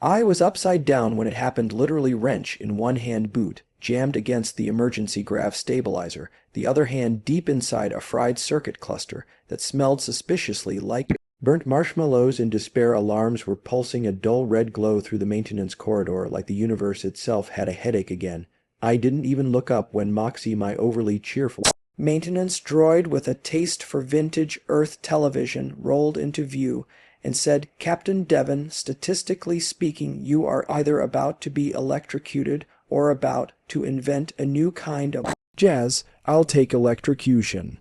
I was upside down when it happened, literally wrench in one hand boot, jammed against the emergency grav stabilizer, the other hand deep inside a fried circuit cluster that smelled suspiciously like burnt marshmallows. In despair, alarms were pulsing a dull red glow through the maintenance corridor like the universe itself had a headache again. I didn't even look up when Moxie, my overly cheerful maintenance droid with a taste for vintage Earth television, rolled into view and said, "Captain Devon, statistically speaking, you are either about to be electrocuted or about to invent a new kind of jazz. I'll take electrocution."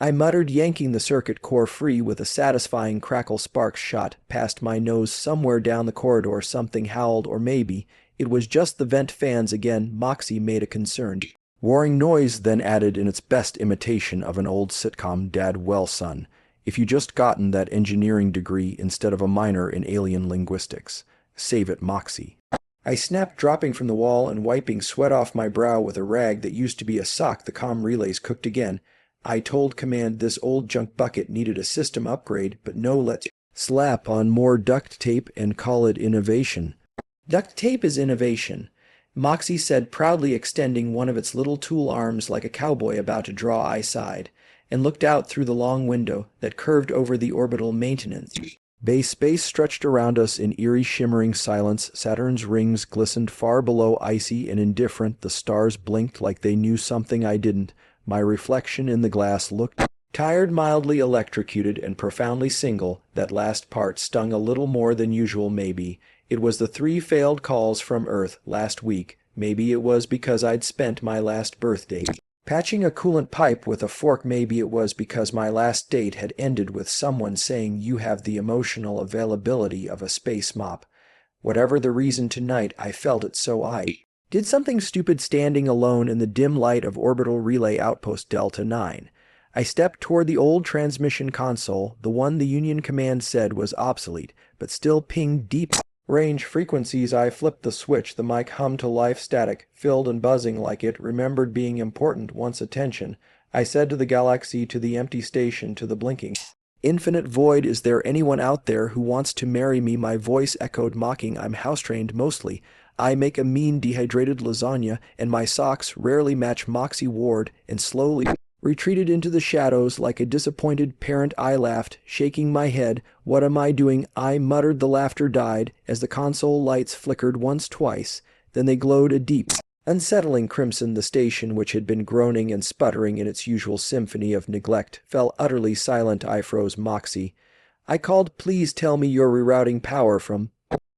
I muttered, yanking the circuit core free with a satisfying crackle. Sparks shot past my nose somewhere down the corridor. Something howled, or maybe it was just the vent fans again. Moxie made a concerned, warring noise, then added in its best imitation of an old sitcom, "Dad, well, son, if you just gotten that engineering degree instead of a minor in alien linguistics. Save it, Moxie." I snapped, dropping from the wall and wiping sweat off my brow with a rag that used to be a sock. The comm relays cooked again. I told command this old junk bucket needed a system upgrade, but no, let's slap on more duct tape and call it innovation. Duct tape is innovation, Moxie said proudly, extending one of its little tool arms like a cowboy about to draw. I sighed and looked out through the long window that curved over the orbital maintenance bay. Space stretched around us in eerie shimmering silence. Saturn's rings glistened far below, icy and indifferent. The stars blinked like they knew something I didn't. My reflection in the glass looked tired, mildly electrocuted, and profoundly single. That last part stung a little more than usual. Maybe it was the 3 failed calls from Earth last week. Maybe it was because I'd spent my last birthday patching a coolant pipe with a fork. Maybe it was because my last date had ended with someone saying, "You have the emotional availability of a space mop." Whatever the reason, tonight I felt it, so I did something stupid, standing alone in the dim light of Orbital Relay Outpost Delta 9. I stepped toward the old transmission console, the one the Union command said was obsolete, but still pinged deep range frequencies. I flipped the switch. The mic hummed to life, static, filled and buzzing like it remembered being important once. "Attention," I said to the galaxy, to the empty station, to the blinking infinite void. "Is there anyone out there who wants to marry me?" My voice echoed, mocking. "I'm house-trained mostly. I make a mean dehydrated lasagna, and my socks rarely match." Moxie Ward and slowly retreated into the shadows like a disappointed parent. I laughed, shaking my head. "What am I doing?" I muttered. The laughter died as the console lights flickered once, twice. Then they glowed a deep, unsettling crimson. The station, which had been groaning and sputtering in its usual symphony of neglect, fell utterly silent. I froze. "Moxie," I called, "please tell me you're rerouting power from—"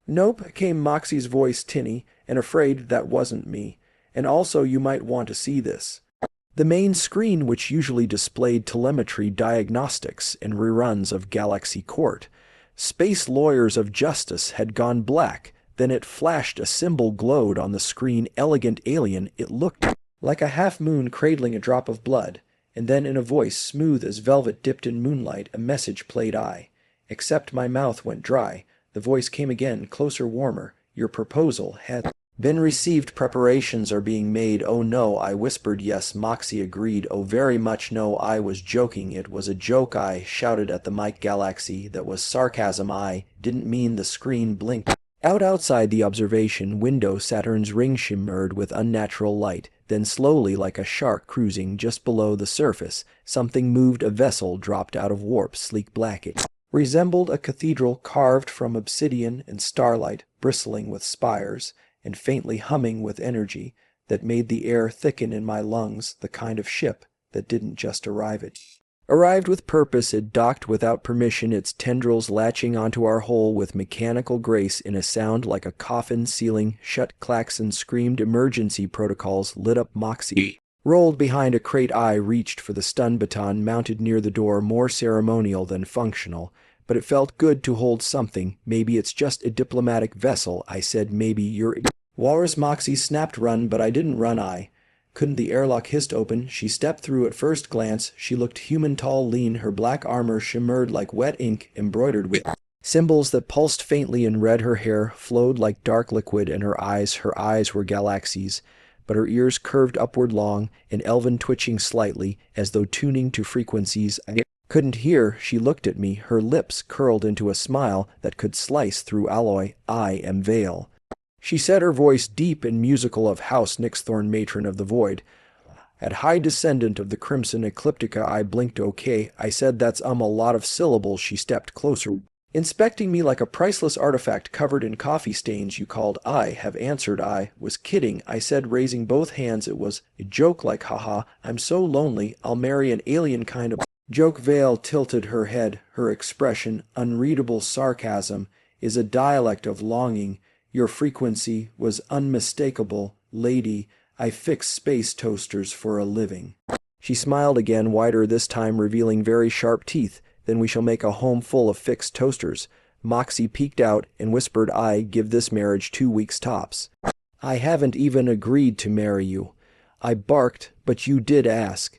"Nope," came Moxie's voice, tinny and afraid. "That wasn't me. And also, you might want to see this." The main screen, which usually displayed telemetry, diagnostics, and reruns of Galaxy Court, Space Lawyers of Justice, had gone black. Then it flashed. A symbol glowed on the screen. "Elegant alien." It looked like a half-moon cradling a drop of blood. And then, in a voice smooth as velvet dipped in moonlight, a message played. Except my mouth went dry. The voice came again, closer, warmer. "Your proposal had been received. Preparations are being made." "Oh no," I whispered. "Yes," Moxie agreed. "Oh, very much no." I was joking. It was a joke. I shouted at the mic. "Galaxy." That was sarcasm. I didn't mean. The screen blinked outside the observation window. Saturn's ring shimmered with unnatural light. Then slowly, like a shark cruising just below the surface, something moved. A vessel dropped out of warp. Sleek black, it resembled a cathedral carved from obsidian and starlight, bristling with spires and faintly humming with energy that made the air thicken in my lungs. The kind of ship that didn't just arrive. It arrived with purpose. It docked without permission, its tendrils latching onto our hull with mechanical grace. In a sound like a coffin sealing shut, klaxon screamed. Emergency protocols lit up. Moxie rolled behind a crate. I reached for the stun baton mounted near the door, more ceremonial than functional. But it felt good to hold something. "Maybe it's just a diplomatic vessel," I said. "Maybe you're walrus." Moxie snapped, "Run," but I didn't run. I couldn't. The airlock hissed open. She stepped through. At first glance, she looked human, tall, lean. Her black armor shimmered like wet ink embroidered with symbols that pulsed faintly in red. Her hair flowed like dark liquid, and her eyes were galaxies. But her ears curved upward, long and elven, twitching slightly as though tuning to frequencies I Couldn't hear, she looked at me, her lips curled into a smile that could slice through alloy. I am Vale. She said, her voice deep and musical of House Nixthorn, matron of the void. At high descendant of the crimson ecliptica, I blinked okay. I said, that's a lot of syllables. She stepped closer, inspecting me like a priceless artifact covered in coffee stains. You called. I have answered. I was kidding, I said, raising both hands. It was a joke, like haha, I'm so lonely, I'll marry an alien kind of joke. Vale tilted her head, her expression, unreadable sarcasm, is a dialect of longing. Your frequency was unmistakable, lady. I fix space toasters for a living. She smiled again, wider this time, revealing very sharp teeth. Then we shall make a home full of fixed toasters. Moxie peeked out and whispered, I give this marriage 2 weeks tops. I haven't even agreed to marry you. I barked, but you did ask.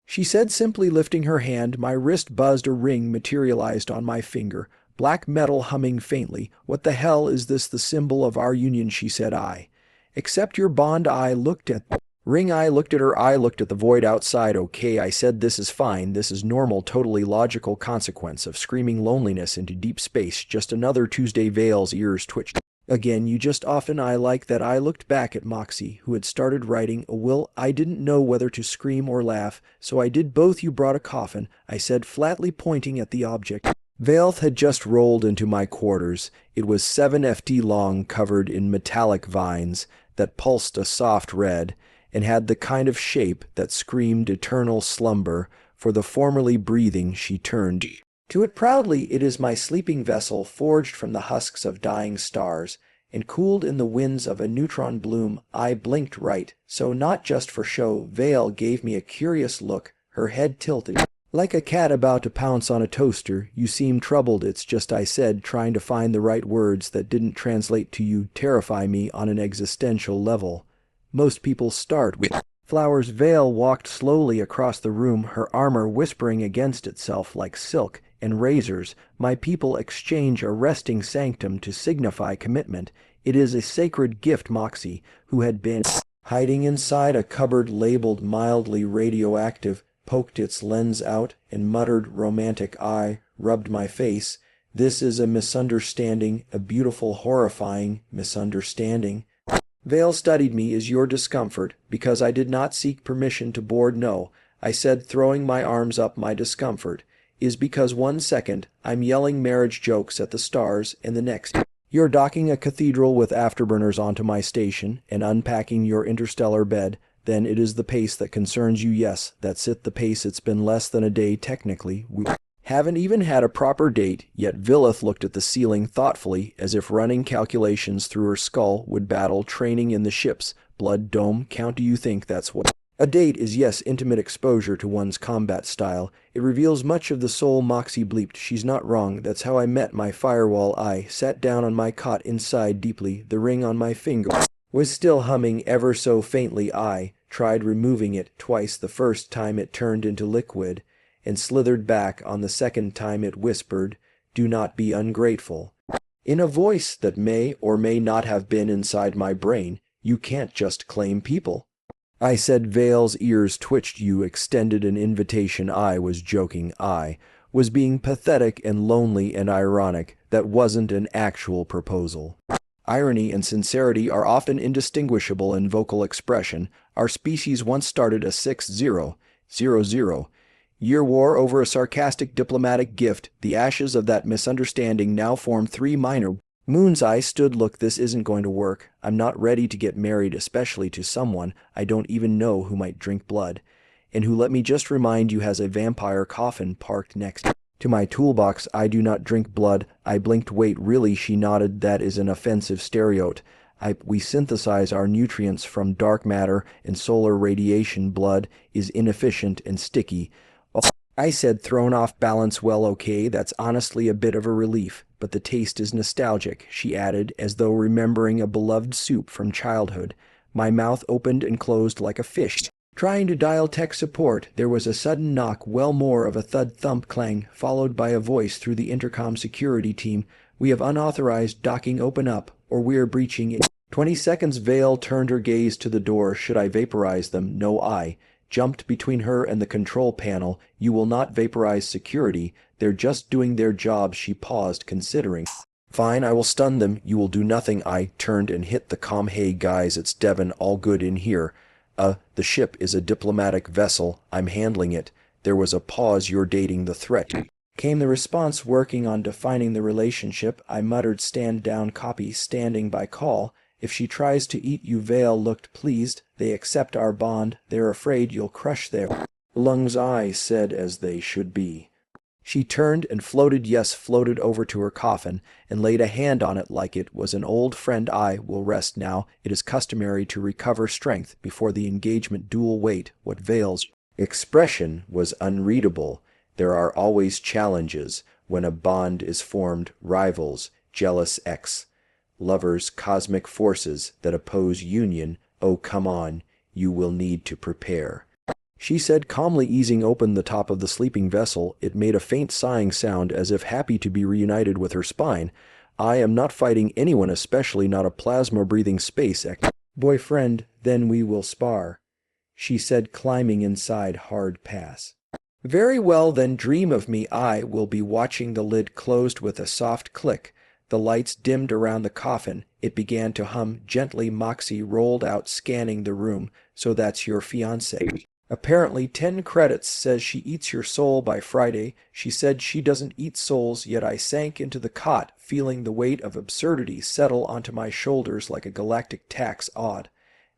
She said, simply lifting her hand. My wrist buzzed, a ring materialized on my finger. Black metal humming faintly. What the hell is this, the symbol of our union, she said. I accept your bond. I looked at the ring. I looked at her. I looked at the void outside. Okay, I said, this is fine. This is normal, totally logical consequence of screaming loneliness into deep space. Just another Tuesday. Vale's ears twitched. Again, you just often. I like that. I looked back at Moxie, who had started writing a will. I didn't know whether to scream or laugh, so I did both. You brought a coffin, I said, flatly pointing at the object. Vale had just rolled into my quarters. It was 7 ft long, covered in metallic vines that pulsed a soft red, and had the kind of shape that screamed eternal slumber. For the formerly breathing, she turned to it proudly. It is my sleeping vessel, forged from the husks of dying stars, and cooled in the winds of a neutron bloom. I blinked right, so not just for show. Vale gave me a curious look, her head tilted. Like a cat about to pounce on a toaster. You seem troubled. It's just, I said, trying to find the right words that didn't translate to you. Terrify me on an existential level. Most people start with flowers. Vale walked slowly across the room, her armor whispering against itself like silk and razors. My people exchange a resting sanctum to signify commitment. It is a sacred gift. Moxie, who had been hiding inside a cupboard labeled mildly radioactive, poked its lens out and muttered, romantic. I rubbed my face. This is a misunderstanding, a beautiful, horrifying misunderstanding. Vale studied me. Is your discomfort because I did not seek permission to board? No, I said, throwing my arms up. My discomfort is because 1 second I'm yelling marriage jokes at the stars, and the next you're docking a cathedral with afterburners onto my station and unpacking your interstellar bed. Then it is the pace that concerns you. Yes, that's it, the pace. It's been less than a day technically. We haven't even had a proper date yet. Vilith looked at the ceiling thoughtfully, as if running calculations through her skull. Would battle training in the ship's blood dome count? Do you think that's what a date is? Yes, intimate exposure to one's combat style. It reveals much of the soul. Moxie bleeped. She's not wrong. That's how I met my firewall. I sat down on my cot and sighed deeply. The ring on my finger was still humming ever so faintly. I tried removing it twice. The first time it turned into liquid and slithered back. On the second time it whispered, do not be ungrateful, in a voice that may or may not have been inside my brain. You can't just claim people, I said. Vale's ears twitched. You extended an invitation. I was joking. I was being pathetic and lonely and ironic. That wasn't an actual proposal. Irony and sincerity are often indistinguishable in vocal expression. Our species once started a 6,000-year war over a sarcastic diplomatic gift. The ashes of that misunderstanding now form 3 minor moons. I stood. Look, this isn't going to work. I'm not ready to get married, especially to someone I don't even know, who might drink blood, and who, let me just remind you, has a vampire coffin parked next to my toolbox. I do not drink blood. I blinked. Wait, really? She nodded. That is an offensive stereotype. We synthesize our nutrients from dark matter and solar radiation. Blood is inefficient and sticky, I said, thrown off balance. Well, okay, that's honestly a bit of a relief, but the taste is nostalgic, she added, as though remembering a beloved soup from childhood. My mouth opened and closed like a fish trying to dial tech support. There was a sudden knock, well more of a thud thump clang, followed by a voice through the intercom. Security team, we have unauthorized docking. Open up, or we are breaching it. 20 seconds. Vale turned her gaze to the door. Should I vaporize them? No, I jumped between her and the control panel. You will not vaporize security. They're just doing their job. She paused, considering. Fine, I will stun them. You will do nothing. I turned and hit the comm. Hey guys, it's Devon. All good in here. The ship is a diplomatic vessel. I'm handling it. There was a pause. You're dating the threat. Came the response, working on defining the relationship. I muttered, stand down, copy, standing by call. If she tries to eat you, Vale looked pleased. They accept our bond. They're afraid you'll crush their lungs, I said, as they should be. She turned and floated, yes, floated over to her coffin and laid a hand on it like it was an old friend. I will rest now. It is customary to recover strength before the engagement. Dual weight. What Vale's expression was unreadable. There are always challenges when a bond is formed, rivals, jealous lovers, cosmic forces that oppose union. Oh, come on, you will need to prepare. She said calmly, easing open the top of the sleeping vessel. It made a faint sighing sound as if happy to be reunited with her spine. I am not fighting anyone, especially not a plasma-breathing space boyfriend. Then we will spar, she said, climbing inside. Hard pass. Very well, then dream of me. I will be watching. The lid closed with a soft click. The lights dimmed around the coffin. It began to hum gently. Moxie rolled out, scanning the room. So that's your fiancé. Apparently 10 credits. Says she eats your soul by Friday. She said she doesn't eat souls. Yet I sank into the cot, feeling the weight of absurdity settle onto my shoulders like a galactic tax. Odd.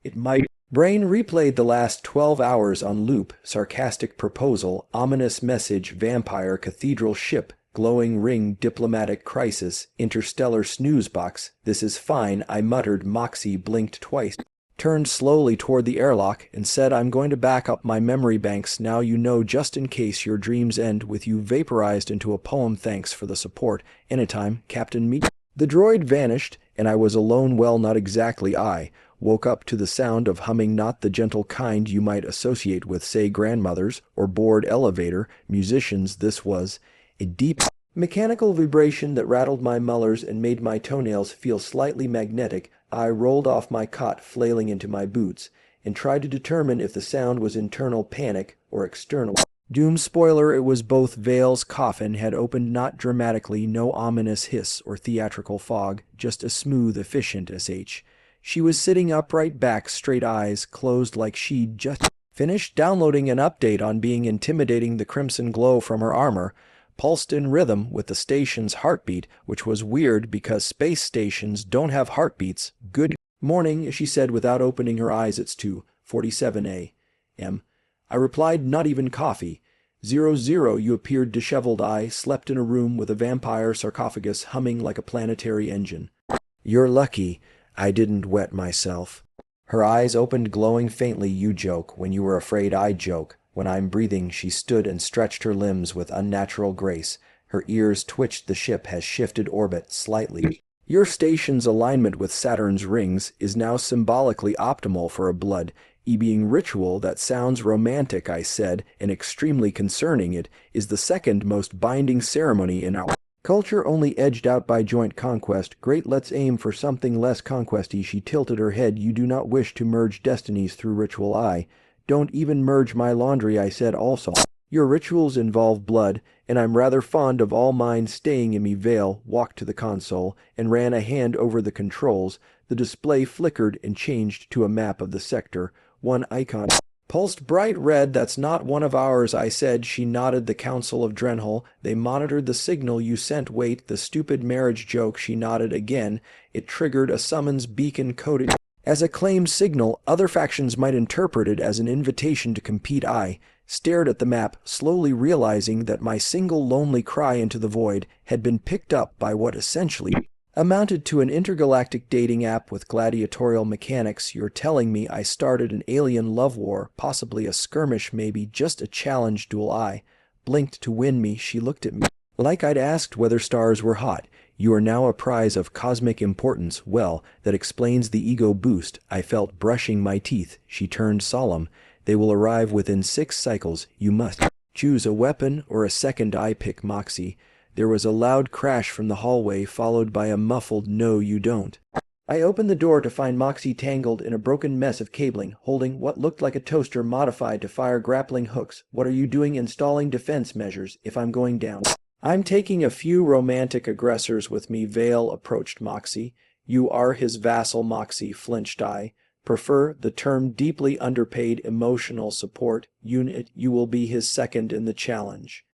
It might. Brain replayed the last 12 hours on loop. Sarcastic proposal, ominous message, vampire, cathedral ship, glowing ring, diplomatic crisis, interstellar snooze box. This is fine, I muttered. Moxie blinked twice, turned slowly toward the airlock, and said, I'm going to back up my memory banks now, you know, just in case your dreams end with you vaporized into a poem. Thanks for the support. Anytime, Captain Meat. The droid vanished, and I was alone. Well, not exactly. I woke up to the sound of humming, not the gentle kind you might associate with, say, grandmothers or bored elevator musicians. This was a deep mechanical vibration that rattled my molars and made my toenails feel slightly magnetic. I rolled off my cot, flailing into my boots, and tried to determine if the sound was internal panic or external doom. Spoiler, it was both. Vale's coffin had opened, not dramatically, no ominous hiss or theatrical fog, just a smooth, efficient sh. She was sitting upright, back straight, eyes closed, like she'd just finished downloading an update on being intimidating. The crimson glow from her armor pulsed in rhythm with the station's heartbeat, which was weird because space stations don't have heartbeats. Good morning, she said without opening her eyes. It's 2:47 a.m. I replied, not even coffee. 00, you appeared disheveled. I slept in a room with a vampire sarcophagus humming like a planetary engine. You're lucky I didn't wet myself. Her eyes opened, glowing faintly. You joke. When you were afraid, I joke. When I'm breathing. She stood and stretched her limbs with unnatural grace. Her ears twitched. The ship has shifted orbit slightly. Your station's alignment with Saturn's rings is now symbolically optimal for a blood-ebbing ritual. That sounds romantic, I said, and extremely concerning. It is the second most binding ceremony in our culture, only edged out by joint conquest. Great, let's aim for something less conquesty. She tilted her head. You do not wish to merge destinies through ritual. I don't even merge my laundry, I said. Also, your rituals involve blood, and I'm rather fond of all mine staying in me. Vale walked to the console and ran a hand over the controls. The display flickered and changed to a map of the sector. One icon pulsed bright red. That's not one of ours, I said. She nodded. The Council of Drenhal. They monitored the signal you sent. Wait, the stupid marriage joke. She nodded again. It triggered a summons beacon coded as a claimed signal. Other factions might interpret it as an invitation to compete. I stared at the map, slowly realizing that my single lonely cry into the void had been picked up by what essentially amounted to an intergalactic dating app with gladiatorial mechanics. You're telling me I started an alien love war, possibly a skirmish, maybe just a challenge. Dual eye blinked to win me. She looked at me like I'd asked whether stars were hot. You are now a prize of cosmic importance. Well, that explains the ego boost. I felt, brushing my teeth. She turned solemn. They will arrive within 6 cycles. You must choose a weapon or a second. I pick Moxie. There was a loud crash from the hallway, followed by a muffled, no you don't. I opened the door to find Moxie tangled in a broken mess of cabling, holding what looked like a toaster modified to fire grappling hooks. What are you doing installing defense measures if I'm going down? I'm taking a few romantic aggressors with me, Vale approached Moxie. You are his vassal, Moxie, flinched I. Prefer the term deeply underpaid emotional support unit. You will be his second in the challenge.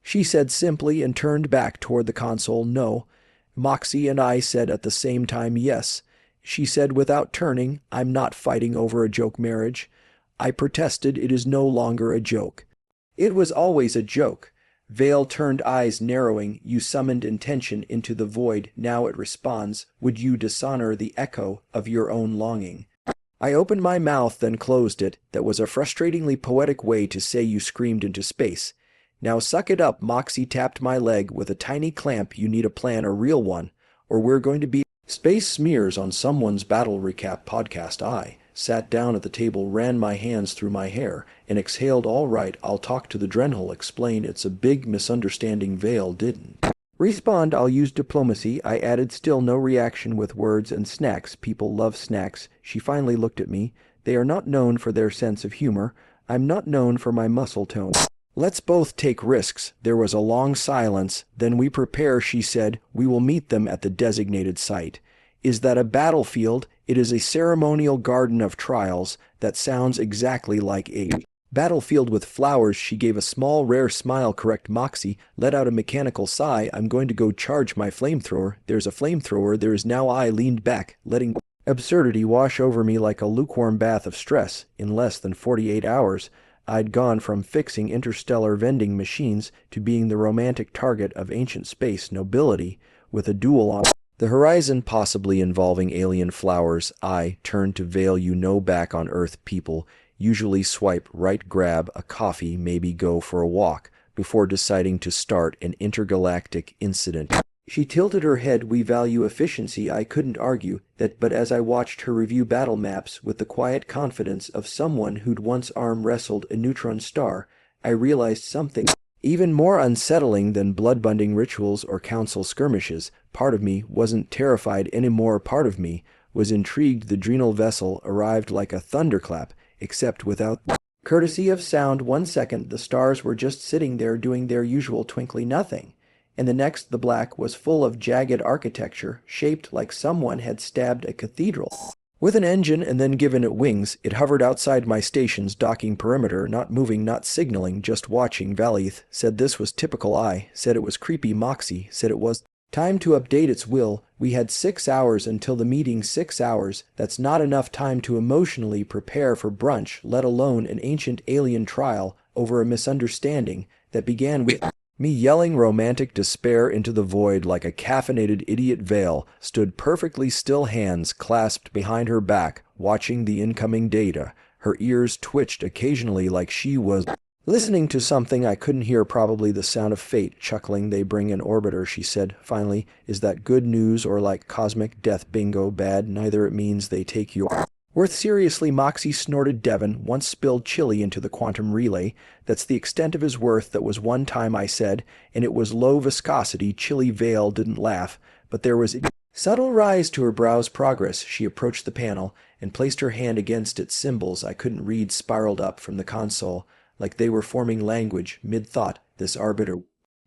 She said simply and turned back toward the console. No. Moxie and I said at the same time yes. She said without turning, I'm not fighting over a joke marriage. I protested it is no longer a joke. It was always a joke. Vale turned, eyes narrowing. You summoned intention into the void. Now it responds. Would you dishonor the echo of your own longing? I opened my mouth, then closed it. That was a frustratingly poetic way to say you screamed into space. Now suck it up, Moxie tapped my leg with a tiny clamp. You need a plan, a real one, or we're going to be space smears on someone's battle recap podcast. I sat down at the table, ran my hands through my hair, and exhaled. All right, I'll talk to the Drenhal, explain it's a big misunderstanding. Vale didn't respond. I'll use diplomacy, I added, still no reaction with words and snacks. People love snacks. She finally looked at me. They are not known for their sense of humor. I'm not known for my muscle tone. Let's both take risks. There was a long silence. Then we prepare, she said. We will meet them at the designated site. Is that a battlefield? It is a ceremonial garden of trials. That sounds exactly like a battlefield with flowers. She gave a small, rare smile. Correct, Moxie let out a mechanical sigh. I'm going to go charge my flamethrower. There's a flamethrower. There is now. I leaned back, letting absurdity wash over me like a lukewarm bath of stress. In less than 48 hours, I'd gone from fixing interstellar vending machines to being the romantic target of ancient space nobility with a duel on the horizon, possibly involving alien flowers. I turned to Vale. You know, back on Earth, people usually swipe right, grab a coffee, maybe go for a walk, before deciding to start an intergalactic incident. She tilted her head. We value efficiency. I couldn't argue that, but as I watched her review battle maps with the quiet confidence of someone who'd once arm wrestled a neutron star, I realized something even more unsettling than blood-bonding rituals or council skirmishes. Part of me wasn't terrified anymore. Part of me was intrigued. The Drenhal vessel arrived like a thunderclap, except without courtesy of sound. 1 second, the stars were just sitting there doing their usual twinkly nothing. And the next, the black was full of jagged architecture, shaped like someone had stabbed a cathedral with an engine and then given it wings. It hovered outside my station's docking perimeter, not moving, not signaling, just watching. Valith said this was typical. I said it was creepy. Moxie said it was time to update its will. We had 6 hours until the meeting. 6 hours. That's not enough time to emotionally prepare for brunch, let alone an ancient alien trial over a misunderstanding that began with me yelling romantic despair into the void like a caffeinated idiot. Vale stood perfectly still, hands clasped behind her back, watching the incoming data. Her ears twitched occasionally like she was listening to something I couldn't hear, probably the sound of fate chuckling. They bring an orbiter, she said finally. Is that good news or like cosmic death? Bingo, bad. Neither. It means they take your worth seriously. Moxie snorted. Devon once spilled chili into the quantum relay. That's the extent of his worth. That was one time, I said, and it was low viscosity chili. Vale didn't laugh, but there was a subtle rise to her brows. Progress. She approached the panel and placed her hand against its symbols I couldn't read spiraled up from the console like they were forming language. Mid-thought, this arbiter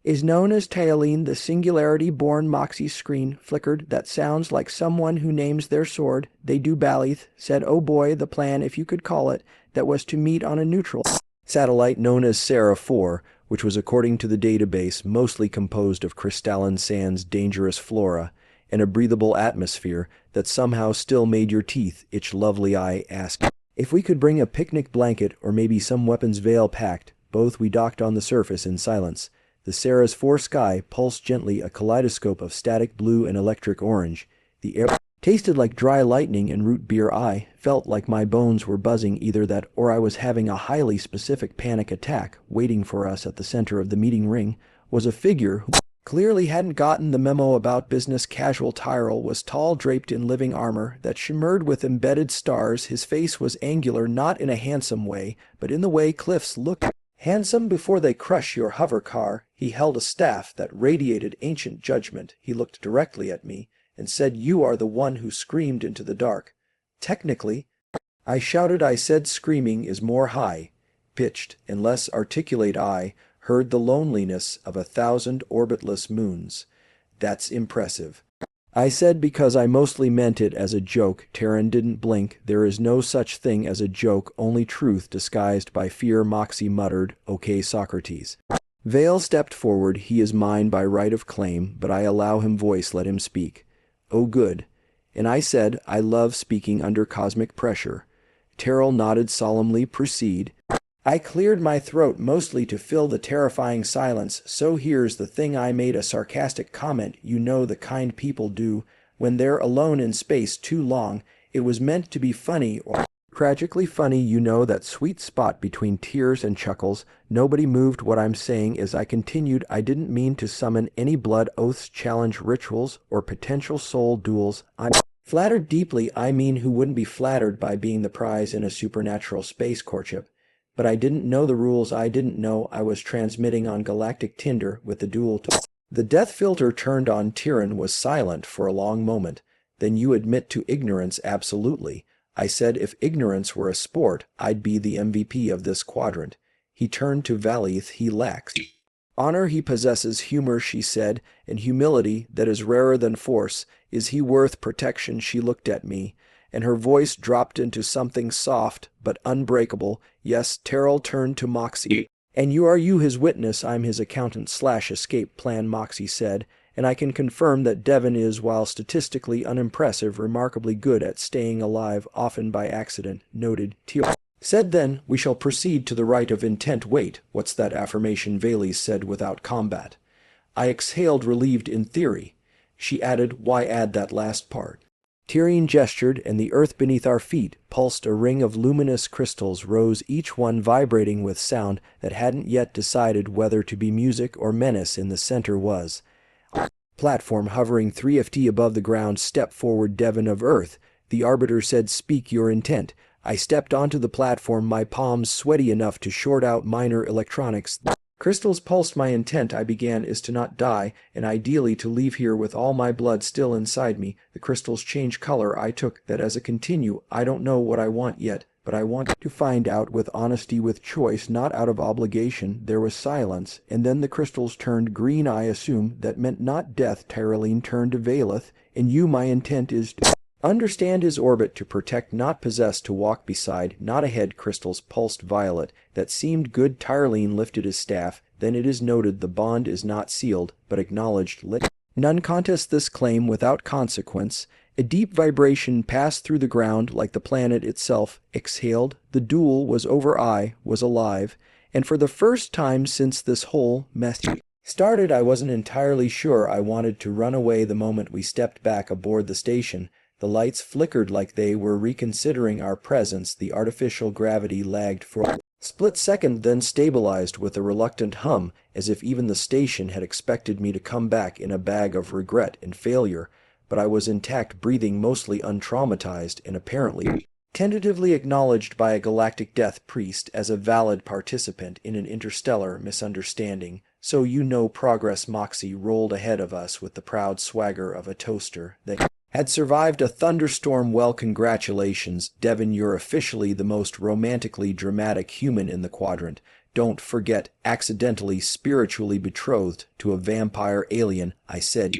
is known as Taeline, the singularity-born. Moxie's screen flickered. That sounds like someone who names their sword. They do. Balith said, oh boy, the plan, if you could call it, that was to meet on a neutral satellite known as Sarah 4, which was, according to the database, mostly composed of crystalline sands, dangerous flora, and a breathable atmosphere that somehow still made your teeth itch. Lovely. I asked if we could bring a picnic blanket or maybe some weapons. Vale packed both. We docked on the surface in silence. The Sarah's 4 sky pulsed gently, a kaleidoscope of static blue and electric orange. The air tasted like dry lightning and root beer. I felt like my bones were buzzing. Either that or I was having a highly specific panic attack. Waiting for us at the center of the meeting ring was a figure who clearly hadn't gotten the memo about business casual. Tyrell was tall, draped in living armor that shimmered with embedded stars. His face was angular, not in a handsome way, but in the way cliffs look handsome before they crush your hover car. He held a staff that radiated ancient judgment. He looked directly at me, and said you are the one who screamed into the dark. Technically, I shouted. I said screaming is more high-pitched and less articulate. I heard the loneliness of 1,000 orbitless moons. That's impressive. I said because I mostly meant it as a joke. Terran didn't blink. There is no such thing as a joke, only truth disguised by fear. Moxie muttered, "Okay, Socrates." Vale stepped forward. He is mine by right of claim, but I allow him voice. Let him speak. Oh, good. And I said, I love speaking under cosmic pressure. Terrell nodded solemnly. Proceed. I cleared my throat mostly to fill the terrifying silence. So here's the thing. I made a sarcastic comment. You know the kind people do when they're alone in space too long. It was meant to be funny or tragically funny. You know that sweet spot between tears and chuckles. Nobody moved. What I'm saying is, I continued, I didn't mean to summon any blood oaths, challenge rituals, or potential soul duels. I'm flattered deeply. I mean, who wouldn't be flattered by being the prize in a supernatural space courtship? But I didn't know the rules. I didn't know I was transmitting on galactic Tinder with the dual The death filter turned on. Tyrion was silent for a long moment. Then you admit to ignorance? Absolutely. I said if ignorance were a sport, I'd be the MVP of this quadrant. He turned to Valith. He lacks honor. He possesses humor, she said, and humility that is rarer than force. Is he worth protection? She looked at me, and her voice dropped into something soft but unbreakable. Yes. Terrell turned to Moxie. And you are his witness? I'm his accountant/escape plan, Moxie said, and I can confirm that Devon is, while statistically unimpressive, remarkably good at staying alive, often by accident. Noted. Teal said. Then we shall proceed to the right of intent. Wait, what's that affirmation? Valise said without combat. I exhaled, relieved. In theory. She added, why add that last part? Tyrion gestured, and the earth beneath our feet pulsed. A ring of luminous crystals rose, each one vibrating with sound that hadn't yet decided whether to be music or menace. In the center was a platform hovering 3 ft above the ground. Step forward, Devon of Earth. The Arbiter said, speak your intent. I stepped onto the platform, my palms sweaty enough to short out minor electronics. Crystals pulsed. My intent, I began, is to not die, and ideally to leave here with all my blood still inside me. The crystals change color. I took that as a continue. I don't know what I want yet, but I want to find out with honesty, with choice, not out of obligation. There was silence, and then the crystals turned green. I assume that meant not death. Tyroline turned to Valith. And you, my intent is to understand his orbit, to protect, not possess, to walk beside, not ahead. Crystals pulsed violet. That seemed good. Tyroline lifted his staff. Then it is noted the bond is not sealed, but acknowledged. None contest this claim without consequence. A deep vibration passed through the ground like the planet itself. Exhaled. The duel was over. I was alive. And for the first time since this whole mess started, I wasn't entirely sure I wanted to run away. The moment we stepped back aboard the station, the lights flickered like they were reconsidering our presence. The artificial gravity lagged for a split second, then stabilized with a reluctant hum, as if even the station had expected me to come back in a bag of regret and failure. But I was intact, breathing, mostly untraumatized, and apparently tentatively acknowledged by a galactic death priest as a valid participant in an interstellar misunderstanding. So you know progress. Moxie rolled ahead of us with the proud swagger of a toaster that had survived a thunderstorm. Well, congratulations, Devon, you're officially the most romantically dramatic human in the quadrant. Don't forget, accidentally spiritually betrothed to a vampire alien. I said.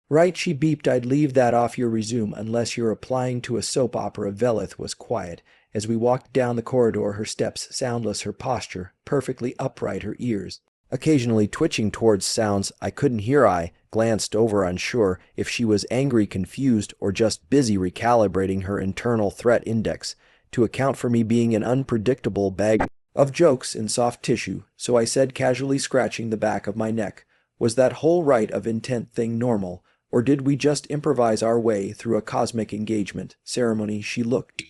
Right, she beeped. I'd leave that off your resume unless you're applying to a soap opera. Velith was quiet. As we walked down the corridor, her steps soundless, her posture perfectly upright, her ears occasionally twitching towards sounds I couldn't hear. I glanced over, unsure if she was angry, confused, or just busy recalibrating her internal threat index to account for me being an unpredictable bag of jokes in soft tissue. So I said, casually scratching the back of my neck, was that whole right of intent thing normal, or did we just improvise our way through a cosmic engagement ceremony? She looked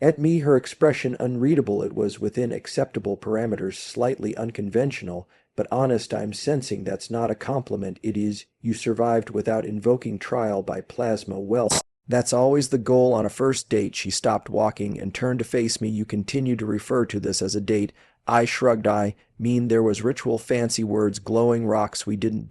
at me, her expression unreadable. It was within acceptable parameters, slightly unconventional, but honest. I'm sensing that's not a compliment. It is. You survived without invoking trial by plasma. Well, that's always the goal on a first date. She stopped walking and turned to face me. You continue to refer to this as a date. I shrugged. I mean, there was ritual, fancy words, glowing rocks. We didn't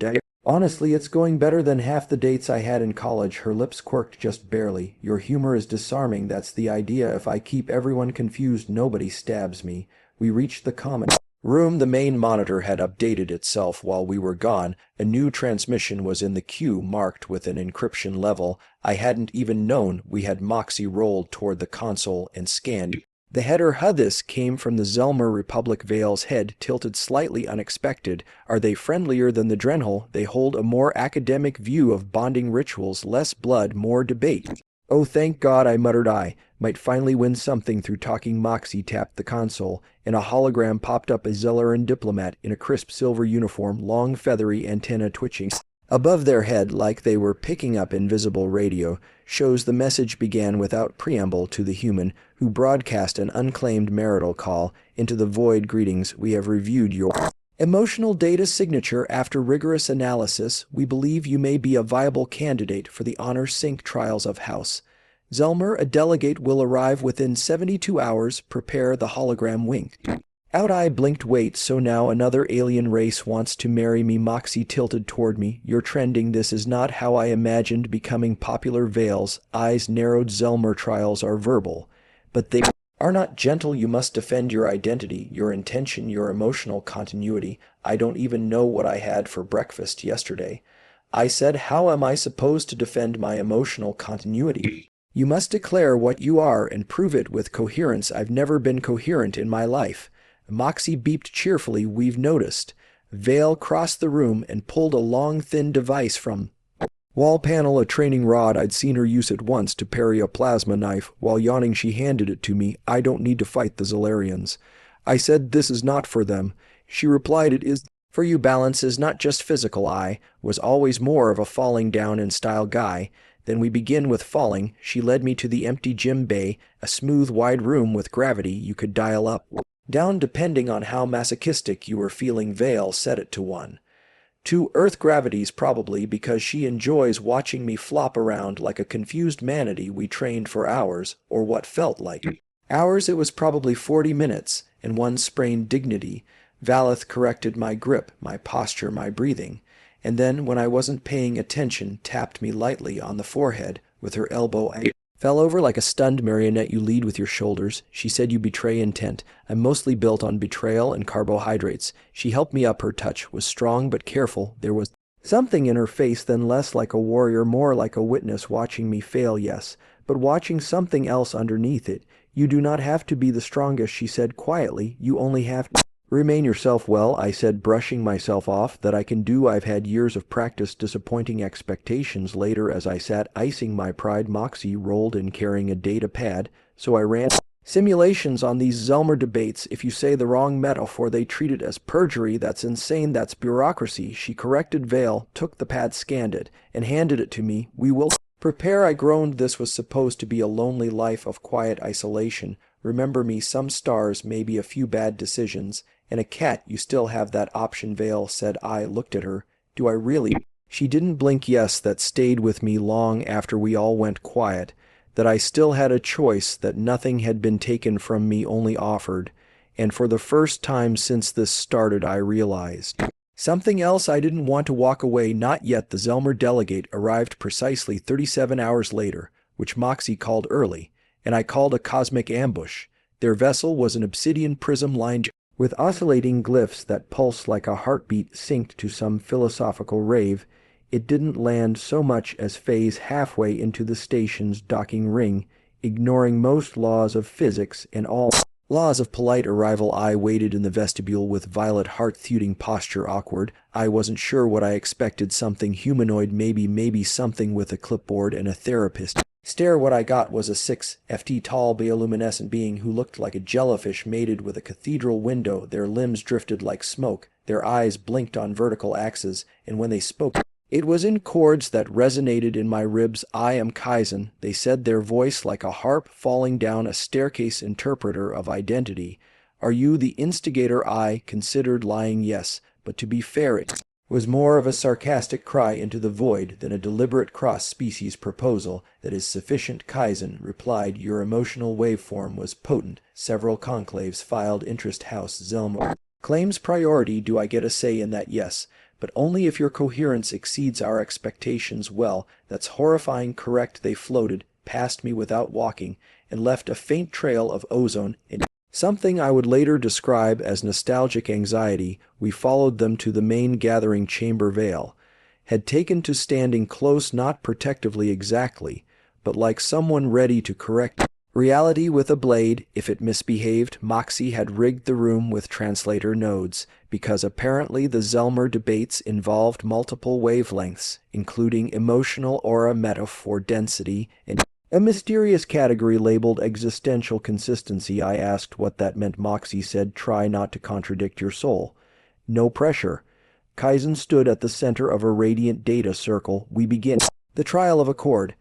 Honestly, it's going better than half the dates I had in college. Her lips quirked just barely. Your humor is disarming, that's the idea. If I keep everyone confused, nobody stabs me. We reached the common room. The main monitor had updated itself while we were gone. A new transmission was in the queue, marked with an encryption level. I hadn't even known. We had Moxie rolled toward the console and scanned. The header "This came from the Zelmer Republic. Vale's head tilted slightly. Unexpected. Are they friendlier than the Drenhal? They hold a more academic view of bonding rituals, less blood, more debate. Oh, thank God, I muttered. I might finally win something through talking. Moxie tapped the console, and a hologram popped up. A Zelleran diplomat in a crisp silver uniform, long feathery antenna twitching above their head like they were picking up invisible radio. Shows the message began without preamble to the human, who broadcast an unclaimed marital call into the void. Greetings, we have reviewed your emotional data signature. After rigorous analysis, we believe you may be a viable candidate for the honor sync trials of House Zelmer. A delegate will arrive within 72 hours. Prepare. The hologram winked out. I blinked. Wait, so now another alien race wants to marry me? Moxie tilted toward me. You're trending. This is not how I imagined becoming popular. Vale's eyes narrowed. Zelmer trials are verbal, but they are not gentle. You must defend your identity, your intention, your emotional continuity. I don't even know what I had for breakfast yesterday. I said, how am I supposed to defend my emotional continuity? You must declare what you are and prove it with coherence. I've never been coherent in my life. Moxie beeped cheerfully. We've noticed. Vale crossed the room and pulled a long, thin device from wall panel, a training rod. I'd seen her use it once to parry a plasma knife. While yawning, she handed it to me. I don't need to fight the Zellerians. I said, this is not for them. She replied, it is for you. Balance is not just physical. I was always more of a falling down in style guy. Then we begin with falling. She led me to the empty gym bay, a smooth, wide room with gravity you could dial up, down depending on how masochistic you were feeling. Vale set it to 1. 2 Earth gravities, probably because she enjoys watching me flop around like a confused manatee. We trained for hours, or what felt like hours. It was probably 40 minutes, and 1 sprained dignity. Valeth corrected my grip, my posture, my breathing, and then, when I wasn't paying attention, tapped me lightly on the forehead with her elbow. I fell over like a stunned marionette. You lead with your shoulders. She said you betray intent. I'm mostly built on betrayal and carbohydrates. She helped me up. Her touch was strong but careful. There was something in her face then, less like a warrior, more like a witness watching me fail. Yes, but watching something else underneath it. You do not have to be the strongest, she said quietly. You only have to remain yourself. Well, I said, brushing myself off, that I can do. I've had years of practice. Disappointing expectations. Later, as I sat icing my pride, Moxie rolled in carrying a data pad, so I ran simulations on these Zelmer debates. If you say the wrong metaphor, they treat it as perjury. That's insane. That's bureaucracy. She corrected. Vale took the pad, scanned it, and handed it to me. We will prepare. I groaned. This was supposed to be a lonely life of quiet isolation. Remember me, some stars, maybe a few bad decisions, and a cat. You still have that option. Vale said. I looked at her. Do I really? She didn't blink. Yes, that stayed with me long after we all went quiet. That I still had a choice, that nothing had been taken from me, only offered. And for the first time since this started, I realized something else. I didn't want to walk away. Not yet. The Zelmer delegate arrived precisely 37 hours later, which Moxie called early, and I called a cosmic ambush. Their vessel was an obsidian prism lined with oscillating glyphs that pulsed like a heartbeat, synced to some philosophical rave. It didn't land so much as phase halfway into the station's docking ring, ignoring most laws of physics and all laws of polite arrival. I waited in the vestibule with Violet, heart-thudding posture awkward. I wasn't sure what I expected. Something humanoid, maybe something with a clipboard and a therapist stare. What I got was a 6 feet tall bioluminescent being who looked like a jellyfish mated with a cathedral window. Their limbs drifted like smoke, their eyes blinked on vertical axes, and when they spoke, it was in chords that resonated in my ribs. I am Kaizen, they said, their voice like a harp falling down a staircase. Interpreter of identity. Are you the instigator? I considered lying. Yes, but to be fair, it was more of a sarcastic cry into the void than a deliberate cross-species proposal. That is sufficient. Kaizen replied. Your emotional waveform was potent. Several conclaves filed interest. House Zelmer claims priority. Do I get a say in that? Yes, but only if your coherence exceeds our expectations. Well, that's horrifying correct. They floated past me without walking and left a faint trail of ozone in something I would later describe as nostalgic anxiety. We followed them to the main gathering chamber. Veil had taken to standing close, not protectively exactly, but like someone ready to correct reality with a blade if it misbehaved. Moxie had rigged the room with translator nodes, because apparently the Zelmer debates involved multiple wavelengths, including emotional aura, metaphor density, and a mysterious category labeled existential consistency. I asked what that meant. Moxie said, "Try not to contradict your soul." No pressure. Kaizen stood at the center of a radiant data circle. We begin the trial of a chord.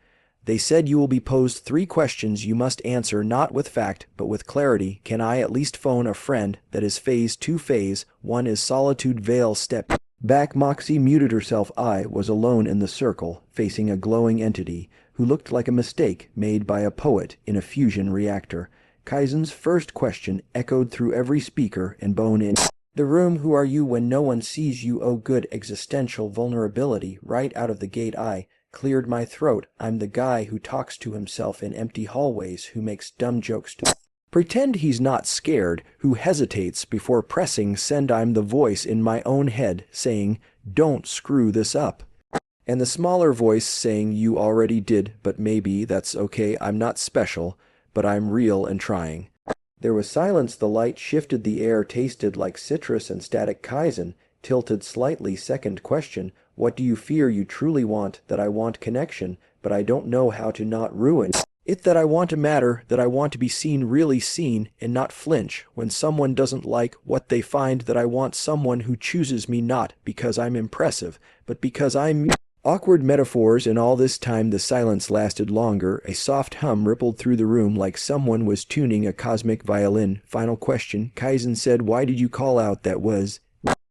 They said you will be posed 3 questions you must answer, not with fact, but with clarity. Can I at least phone a friend? That is phase 2. Phase 1 is solitude. Veil stepped back. Moxie muted herself. I was alone in the circle, facing a glowing entity who looked like a mistake made by a poet in a fusion reactor. Kaizen's first question echoed through every speaker and bone in the room. Who are you when no one sees you? Oh, good existential vulnerability. Right out of the gate I cleared my throat. I'm the guy who talks to himself in empty hallways, who makes dumb jokes to pretend he's not scared, who hesitates before pressing send. I'm the voice in my own head saying, "Don't screw this up." And the smaller voice saying, "You already did, but maybe that's okay. I'm not special, but I'm real and trying." There was silence. The light shifted. The air tasted like citrus and static. Kaizen tilted slightly. Second question, what do you fear you truly want? That I want connection, but I don't know how to not ruin it. That I want to matter, that I want to be seen, really seen, and not flinch when someone doesn't like what they find. That I want someone who chooses me not because I'm impressive, but because I'm awkward. Metaphors. And all this time the silence lasted longer. A soft hum rippled through the room like someone was tuning a cosmic violin. Final question, Kaizen said, why did you call out? That was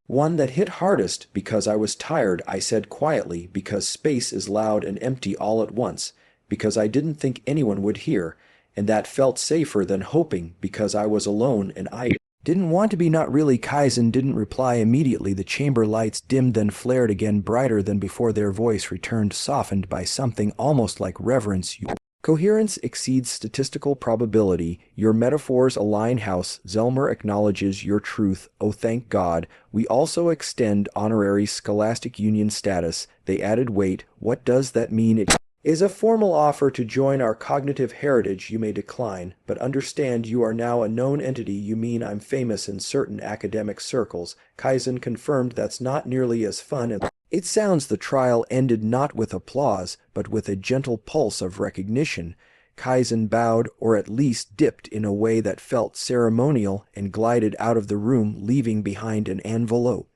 one that hit hardest. Because I was tired, I said quietly, because space is loud and empty all at once, because I didn't think anyone would hear, and that felt safer than hoping, because I was alone and I didn't want to be. Not really. Kaizen didn't reply immediately. The chamber lights dimmed, then flared again, brighter than before. Their voice returned, softened by something almost like reverence. Coherence exceeds statistical probability. Your metaphors align. House Zelmer acknowledges your truth. Oh, thank God. We also extend honorary scholastic union status. They added, wait, what does that mean? It is a formal offer to join our cognitive heritage. You may decline, but understand you are now a known entity. You mean I'm famous in certain academic circles? Kaizen confirmed. That's not nearly as fun as it sounds. The trial ended not with applause, but with a gentle pulse of recognition. Kaizen bowed, or at least dipped in a way that felt ceremonial, and glided out of the room, leaving behind an envelope.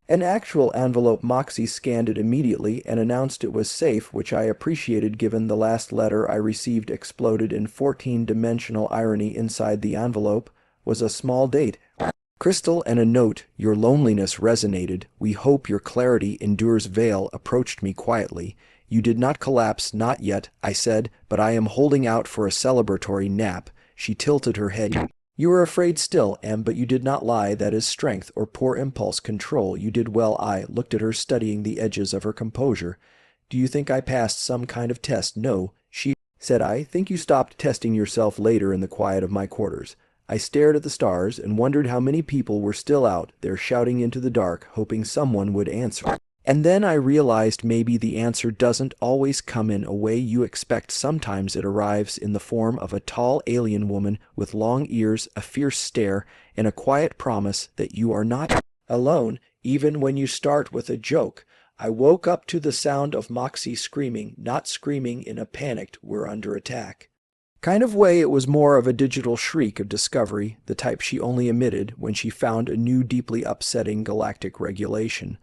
An actual envelope. Moxie scanned it immediately and announced it was safe, which I appreciated given the last letter I received exploded in 14-dimensional irony. Inside the envelope was a small date, crystal, and a note. Your loneliness resonated. We hope your clarity endures. Veil approached me quietly. You did not collapse, not yet, I said, but I am holding out for a celebratory nap. She tilted her head. You were afraid still, but you did not lie. That is strength or poor impulse control. You did well. I looked at her, studying the edges of her composure. Do you think I passed some kind of test? No, she said. I think you stopped testing yourself later in the quiet of my quarters. I stared at the stars and wondered how many people were still out there shouting into the dark, hoping someone would answer. And then I realized maybe the answer doesn't always come in a way you expect. Sometimes it arrives in the form of a tall alien woman with long ears, a fierce stare, and a quiet promise that you are not alone, even when you start with a joke. I woke up to the sound of Moxie screaming, not screaming in a panicked, we're under attack kind of way. It was more of a digital shriek of discovery, the type she only emitted when she found a new, deeply upsetting galactic regulation,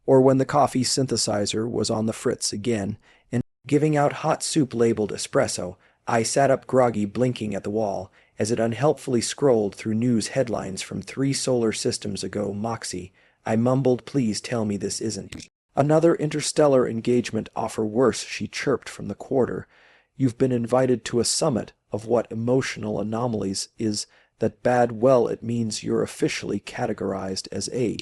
or when the coffee synthesizer was on the fritz again and giving out hot soup labeled espresso. I sat up groggy, blinking at the wall as it unhelpfully scrolled through news headlines from 3 solar systems ago. Moxie, I mumbled, please tell me this isn't another interstellar engagement offer. Worse, she chirped from the quarter. You've been invited to a summit of what emotional anomalies. Is that bad? Well, it means you're officially categorized as a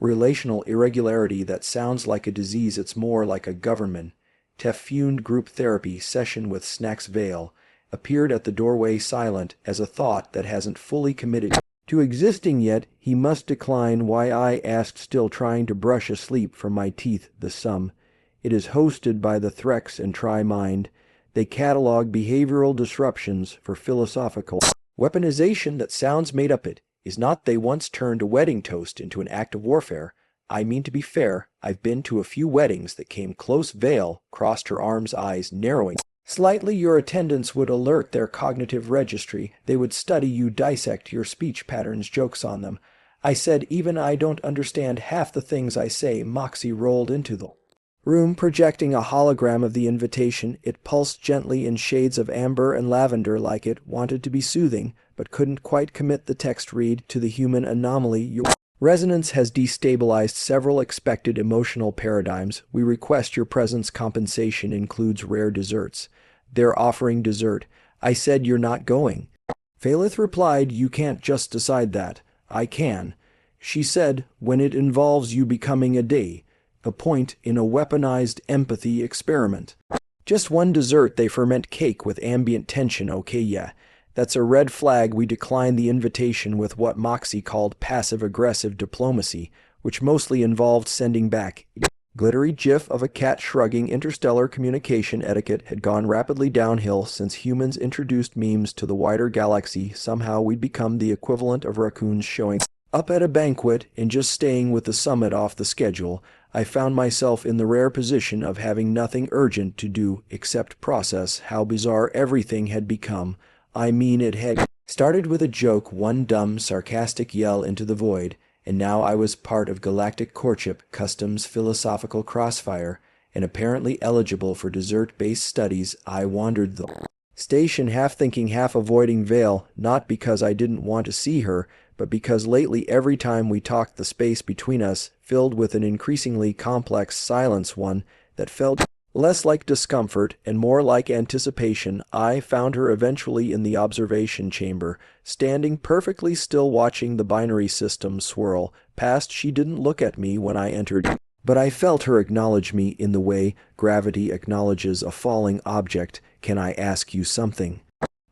relational irregularity that sounds like a disease, it's more like a government. Teffuned group therapy session with Snacks Vale appeared at the doorway silent as a thought that hasn't fully committed to existing yet. He must decline. Why, I asked, still trying to brush asleep from my teeth the sum. It is hosted by the Threx and Tri-Mind. They catalog behavioral disruptions for philosophical weaponization that sounds made up. It is not. They once turned a wedding toast into an act of warfare. I mean, to be fair, I've been to a few weddings that came close. Vale crossed her arms, eyes narrowing slightly. Your attendants would alert their cognitive registry. They would study you, dissect your speech patterns, jokes on them. I said, even I don't understand half the things I say. Moxie rolled into the room, projecting a hologram of the invitation. It pulsed gently in shades of amber and lavender, like it wanted to be soothing, but couldn't quite commit the text read to the human anomaly. Your resonance has destabilized several expected emotional paradigms. We request your presence. Compensation includes rare desserts. They're offering dessert. I said, you're not going. Phalith replied, you can't just decide that. I can. She said, when it involves you becoming a point in a weaponized empathy experiment. Just one dessert. They ferment cake with ambient tension. Okay, yeah. That's a red flag. We declined the invitation with what Moxie called passive-aggressive diplomacy, which mostly involved sending back glittery gif of a cat shrugging. Interstellar communication etiquette had gone rapidly downhill since humans introduced memes to the wider galaxy. Somehow we'd become the equivalent of raccoons showing up at a banquet and just staying with the summit off the schedule. I found myself in the rare position of having nothing urgent to do except process how bizarre everything had become. I mean, it had started with a joke, one dumb, sarcastic yell into the void, and now I was part of galactic courtship, customs, philosophical crossfire, and apparently eligible for dessert-based studies. I wandered the station, half thinking, half avoiding Vale, not because I didn't want to see her, but because lately every time we talked the space between us filled with an increasingly complex silence, one that felt less like discomfort and more like anticipation. I found her eventually in the observation chamber, standing perfectly still, watching the binary system swirl past. She didn't look at me when I entered, but I felt her acknowledge me in the way gravity acknowledges a falling object. Can I ask you something?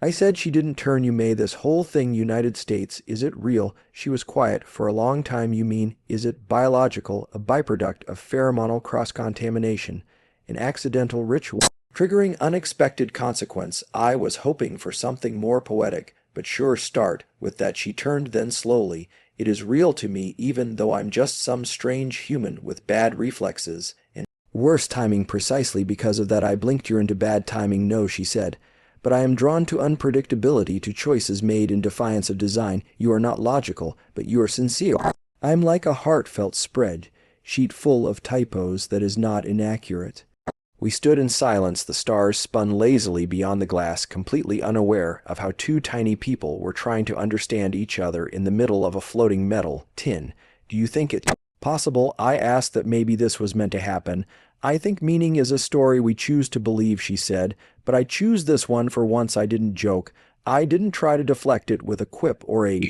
I said. She didn't turn. You may this whole thing United States, is it real? She was quiet for a long time. You mean, is it biological, a byproduct of pheromonal cross-contamination? An accidental ritual triggering unexpected consequence? I was hoping for something more poetic, but sure, start with that. She turned then slowly. It is real to me, even though I'm just some strange human with bad reflexes and worse timing. Precisely because of that I blinked. You're into bad timing. No, she said, but I am drawn to unpredictability, to choices made in defiance of design. You are not logical, but you are sincere. I'm like a heartfelt spreadsheet full of typos that is not inaccurate. We stood in silence. The stars spun lazily beyond the glass, completely unaware of how two tiny people were trying to understand each other in the middle of a floating metal tin. Do you think it's possible? I asked. That maybe this was meant to happen. I think meaning is a story we choose to believe, she said, but I choose this one. For once I didn't joke. I didn't try to deflect it with a quip or a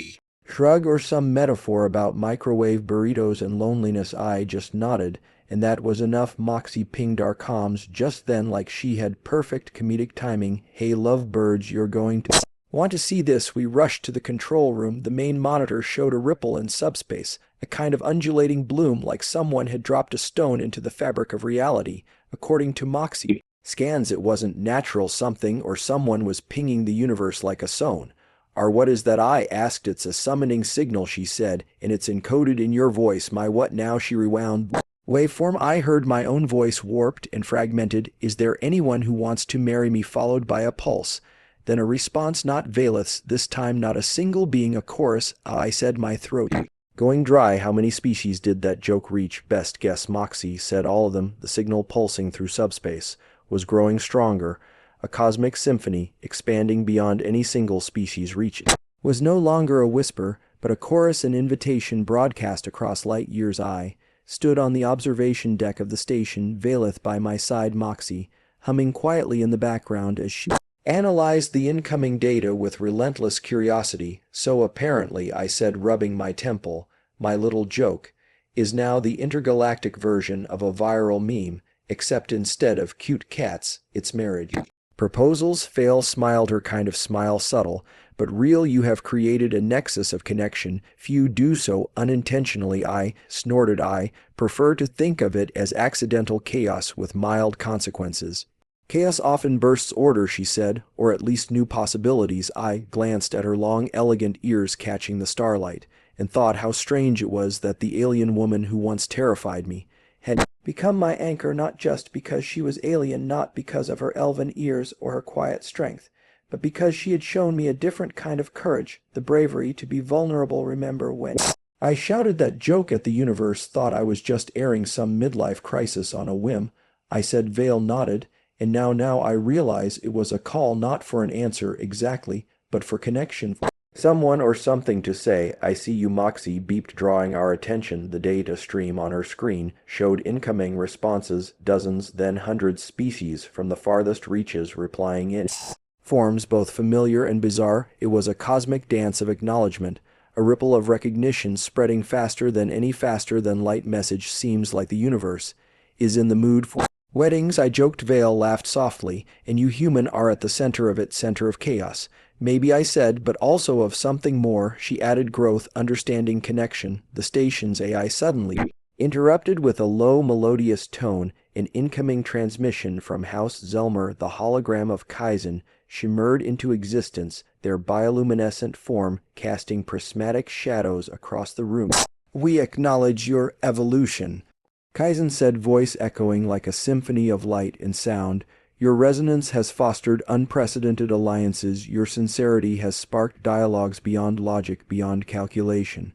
shrug or some metaphor about microwave burritos and loneliness. I just nodded, and that was enough. Moxie pinged our comms just then like she had perfect comedic timing. Hey lovebirds, you're going to want to see this. We rushed to the control room. The main monitor showed a ripple in subspace, a kind of undulating bloom like someone had dropped a stone into the fabric of reality. According to Moxie scans, it wasn't natural. Something or someone was pinging the universe like a sone. Or what is that? I asked. It's a summoning signal, she said, and it's encoded in your voice. My what now? She rewound waveform. I heard my own voice, warped and fragmented. Is there anyone who wants to marry me? Followed by a pulse. Then a response, not Valeth's, this time not a single being, a chorus. I said, my throat going dry. How many species did that joke reach? Best guess. Moxie said all of them. The signal pulsing through subspace was growing stronger. A cosmic symphony, expanding beyond any single species reach. Was no longer a whisper, but a chorus, an invitation broadcast across light years. I stood on the observation deck of the station, Valeth by my side, Moxie humming quietly in the background as she analyzed the incoming data with relentless curiosity. So apparently, I said, rubbing my temple, my little joke is now the intergalactic version of a viral meme, except instead of cute cats, it's marriage. Proposals fail, smiled her kind of smile subtle, but real. You have created a nexus of connection. Few do so unintentionally. I, snorted I, prefer to think of it as accidental chaos with mild consequences. Chaos often bursts order, she said, or at least new possibilities. I glanced at her long, elegant ears catching the starlight, and thought how strange it was that the alien woman who once terrified me had become my anchor, not just because she was alien, not because of her elven ears or her quiet strength, but because she had shown me a different kind of courage, the bravery to be vulnerable. Remember when I shouted that joke at the universe, thought I was just airing some midlife crisis on a whim? I said. Vale nodded. And now I realize it was a call not for an answer exactly, but for connection. Someone or something to say. I see you. Moxie beeped, drawing our attention. The data stream on her screen showed incoming responses, dozens, then hundreds, species from the farthest reaches replying in forms both familiar and bizarre. It was a cosmic dance of acknowledgement, a ripple of recognition spreading faster than light message. Seems like the universe is in the mood for weddings, I joked. Vale laughed softly. And you human are at the center of it, center of chaos. Maybe, I said, but also of something more. She added. Growth, understanding, connection. The station's AI suddenly interrupted with a low, melodious tone. An incoming transmission from House Zelmer. The hologram of Kaizen shimmered into existence, their bioluminescent form casting prismatic shadows across the room. We acknowledge your evolution, Kaizen said, voice echoing like a symphony of light and sound. Your resonance has fostered unprecedented alliances. Your sincerity has sparked dialogues beyond logic, beyond calculation.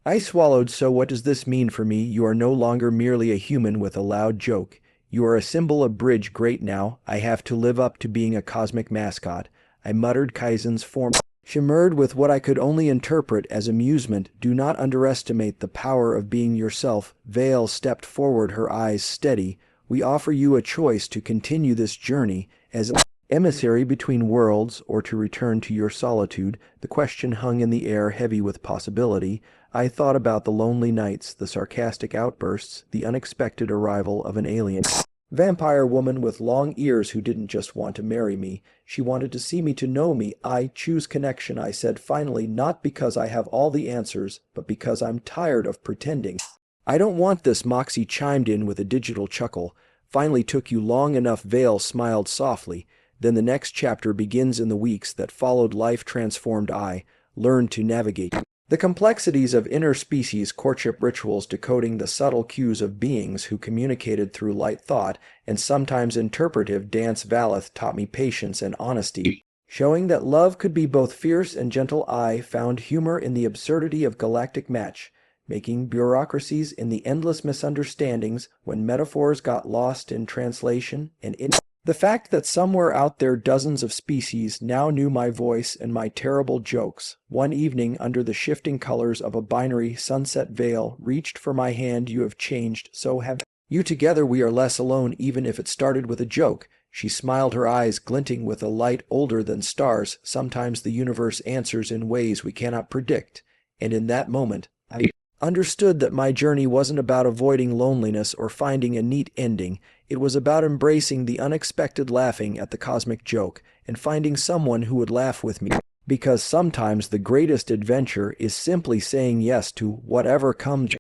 I swallowed. So what does this mean for me? You are no longer merely a human with a loud joke. You are a symbol, a bridge. Great, now I have to live up to being a cosmic mascot, I muttered. Kaizen's form shimmered with what I could only interpret as amusement. Do not underestimate the power of being yourself. Vale stepped forward, her eyes steady. We offer you a choice to continue this journey as emissary between worlds or to return to your solitude. The question hung in the air, heavy with possibility. I thought about the lonely nights, the sarcastic outbursts, the unexpected arrival of an alien vampire woman with long ears who didn't just want to marry me. She wanted to see me, to know me. I choose connection, I said finally, not because I have all the answers, but because I'm tired of pretending. I don't want this, Moxie chimed in with a digital chuckle. Finally took you long enough. Vale smiled softly. Then the next chapter begins. In the weeks that followed, life transformed. I learned to navigate the complexities of interspecies courtship rituals, decoding the subtle cues of beings who communicated through light thought and sometimes interpretive dance. Valeth taught me patience and honesty, showing that love could be both fierce and gentle. I found humor in the absurdity of galactic match, making bureaucracies in the endless misunderstandings when metaphors got lost in translation, and in the fact that somewhere out there dozens of species now knew my voice and my terrible jokes. One evening, under the shifting colors of a binary sunset, Vale reached for my hand. You have changed, so have you. Together we are less alone, even if it started with a joke. She smiled, her eyes glinting with a light older than stars. Sometimes the universe answers in ways we cannot predict, and in that moment, I understood that my journey wasn't about avoiding loneliness or finding a neat ending. It was about embracing the unexpected, laughing at the cosmic joke, and finding someone who would laugh with me. Because sometimes the greatest adventure is simply saying yes to whatever comes.